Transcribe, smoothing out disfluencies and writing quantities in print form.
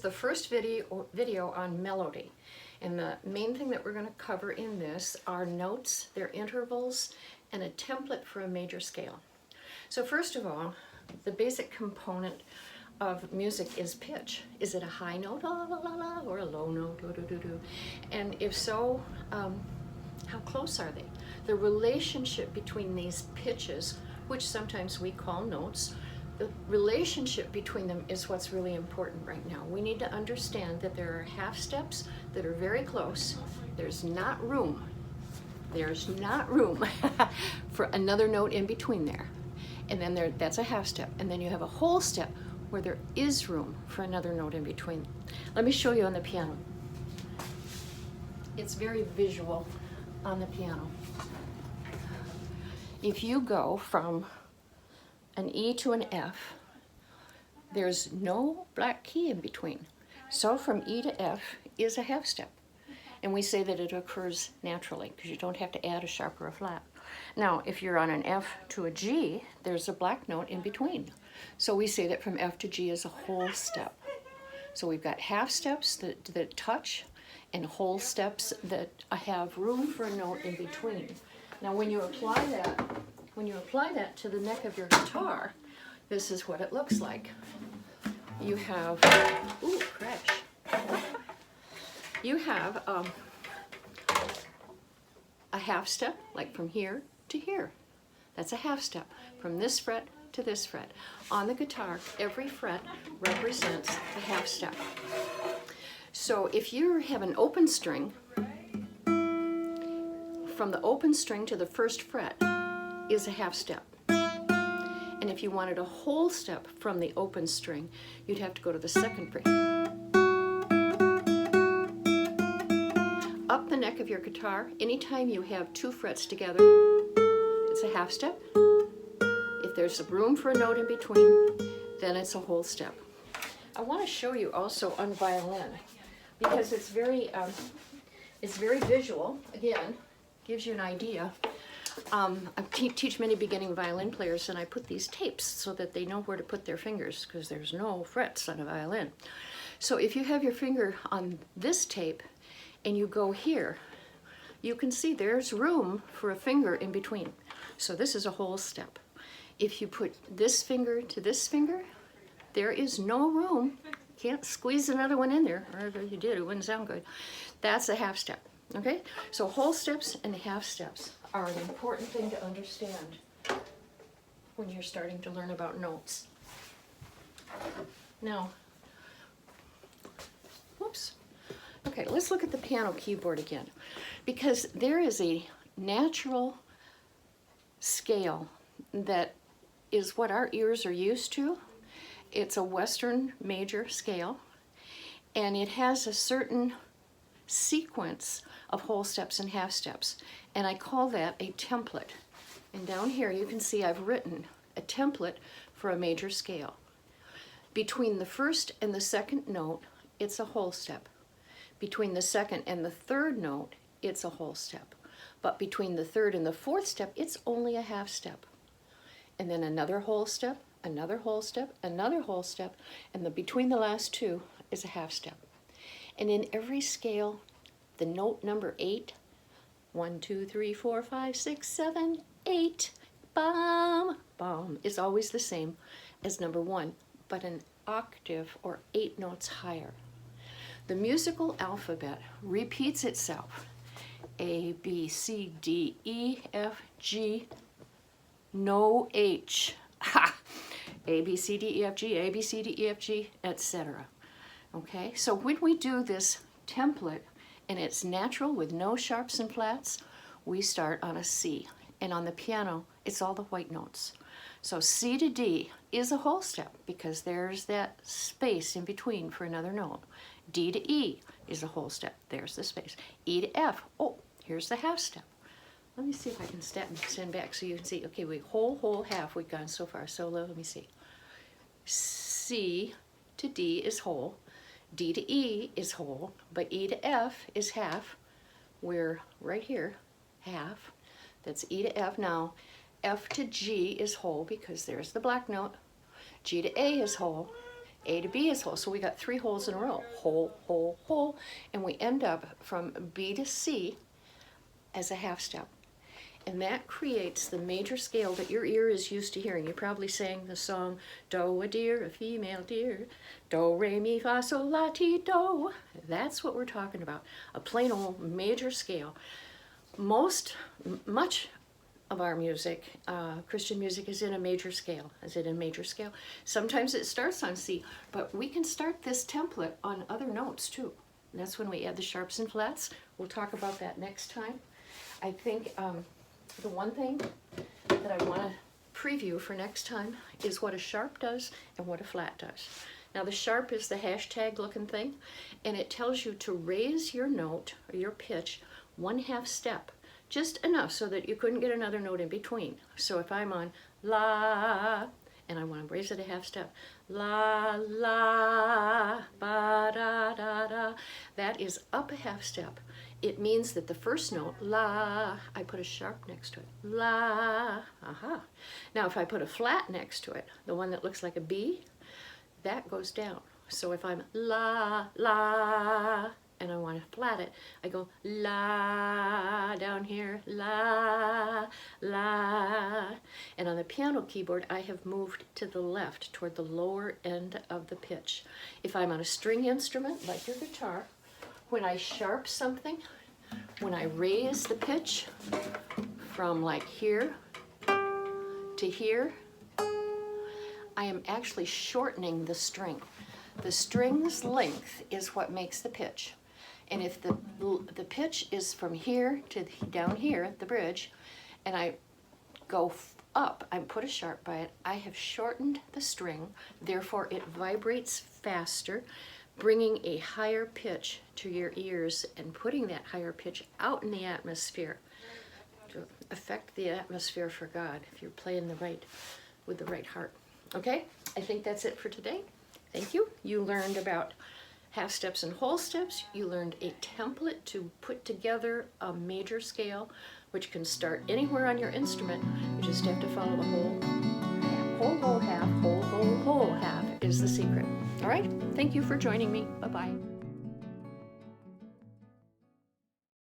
the first video on melody. And the main thing that we're going to cover in this are notes, their intervals, and a template for a major scale. So first of all, the basic component of music is pitch. Is it a high note, la la la la, or a low note, do do do do? And if so, how close are they? The relationship between these pitches, which sometimes we call notes, the relationship between them is what's really important right now. We need to understand that there are half steps that are very close. There's not room for another note in between there. And then that's a half step. And then you have a whole step where there is room for another note in between. Let me show you on the piano. It's very visual on the piano. If you go from an E to an F, there's no black key in between. So from E to F is a half step. And we say that it occurs naturally because you don't have to add a sharp or a flat. Now, if you're on an F to a G, there's a black note in between. So we say that from F to G is a whole step. So we've got half steps that touch and whole steps that have room for a note in between. Now, when you apply that to the neck of your guitar, this is what it looks like. You have, ooh, crash. You have a half step, like from here to here. That's a half step, from this fret to this fret. On the guitar, every fret represents a half step. So if you have an open string, from the open string to the first fret is a half step. And if you wanted a whole step from the open string, you'd have to go to the second fret. Up the neck of your guitar, anytime you have two frets together, it's a half step. If there's room for a note in between, then it's a whole step. I want to show you also on violin, because it's very visual. Again, gives you an idea. I teach many beginning violin players, and I put these tapes so that they know where to put their fingers, because there's no frets on a violin. So if you have your finger on this tape and you go here, you can see there's room for a finger in between. So this is a whole step. If you put this finger to this finger, there is no room. Can't squeeze another one in there, or if you did, it wouldn't sound good. That's a half step, okay? So whole steps and half steps are an important thing to understand when you're starting to learn about notes. Now, whoops. Okay, let's look at the piano keyboard again, because there is a natural scale that is what our ears are used to. It's a Western major scale, and it has a certain sequence of whole steps and half steps, and I call that a template. And down here you can see I've written a template for a major scale. Between the first and the second note, it's a whole step. Between the second and the third note, it's a whole step. But between the third and the fourth step, it's only a half step. And then another whole step, another whole step, another whole step, and between the last two is a half step. And in every scale, the note number 8, 1, 2, 3, 4, 5, 6, 7, 8, bum, bum, is always the same as number 1, but an octave or 8 notes higher. The musical alphabet repeats itself. A, B, C, D, E, F, G, no H. Ha! A, B, C, D, E, F, G, A, B, C, D, E, F, G, etc. Okay, so when we do this template and it's natural with no sharps and flats, we start on a C. And on the piano, it's all the white notes. So C to D is a whole step because there's that space in between for another note. D to E is a whole step. There's the space. E to F, oh, here's the half step. Let me see if I can stand back so you can see. Okay, whole half we've gone so far. So let me see. C to D is whole. D to E is whole, but E to F is half. We're right here, half. That's E to F. Now, F to G is whole because there's the black note. G to A is whole. A to B is whole. So we got 3 holes in a row. Whole, whole, whole. And we end up from B to C as a half step. And that creates the major scale that your ear is used to hearing. You probably sang the song, do, a deer, a female deer, do, re, mi, fa, sol, la, ti, do. That's what we're talking about, a plain old major scale. Much of our music, Christian music, is in a major scale. Is it in major scale? Sometimes it starts on C, but we can start this template on other notes too. And that's when we add the sharps and flats. We'll talk about that next time. I think the one thing that I want to preview for next time is what a sharp does and what a flat does. Now the sharp is the hashtag looking thing, and it tells you to raise your note or your pitch 1/2 step, just enough so that you couldn't get another note in between. So if I'm on la and I want to raise it a 1/2 step, la, la, ba, da, da, da, that is up a 1/2 step. It means that the first note, la, I put a sharp next to it, la, aha. Now if I put a flat next to it, the one that looks like a B, that goes down. So if I'm la, la, and I want to flat it, I go la, down here, la, la. And on the piano keyboard, I have moved to the left toward the lower end of the pitch. If I'm on a string instrument, like your guitar, when I sharp something, when I raise the pitch from like here to here, I am actually shortening the string. The string's length is what makes the pitch. And if the pitch is from here to down here at the bridge, and I go up, I put a sharp by it, I have shortened the string, therefore it vibrates faster, bringing a higher pitch to your ears and putting that higher pitch out in the atmosphere to affect the atmosphere for God if you're playing with the right heart. Okay, I think that's it for today. Thank you. You learned about half steps and whole steps. You learned a template to put together a major scale, which can start anywhere on your instrument. You just have to follow the whole half, whole, whole, half, whole, whole, whole, half is the secret. All right, thank you for joining me. Bye-bye.